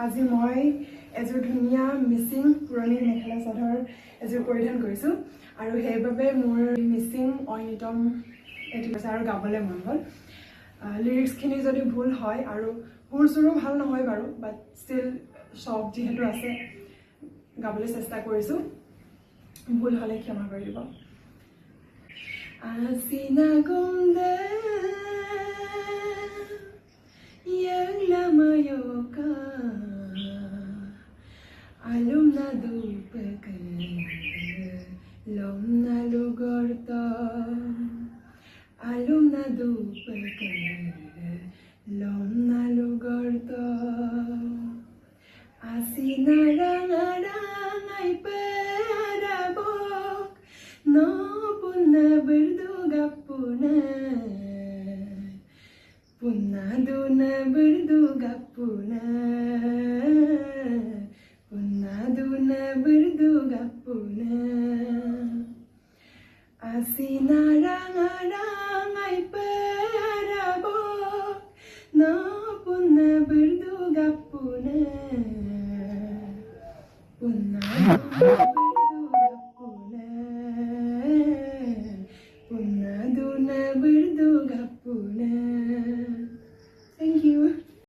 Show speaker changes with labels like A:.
A: আজি মই এযোৰ ধুনীয়া মিচিং পুৰণি মেখেলা চাদৰ এযোৰ পৰিধান কৰিছোঁ আৰু সেইবাবে মোৰ মিচিং ঐনিতম এটি আছে আৰু গাবলৈ মন গ'ল। লিৰিক্সখিনি যদি ভুল হয় আৰু সুৰ চুৰো ভাল নহয় বাৰু, বাট ষ্টিল চব যিহেতু আছে গাবলৈ চেষ্টা কৰিছোঁ, ভুল হ'লে ক্ষমা কৰি দিব। Asinagumda yang lamayoka alum na dupaka lom na lugorta alum na dupaka lom na lugorta asinarang ay parabok no punna berduga punna duna berduga punna duna berduga asinarang ay parabok no punna berduga punna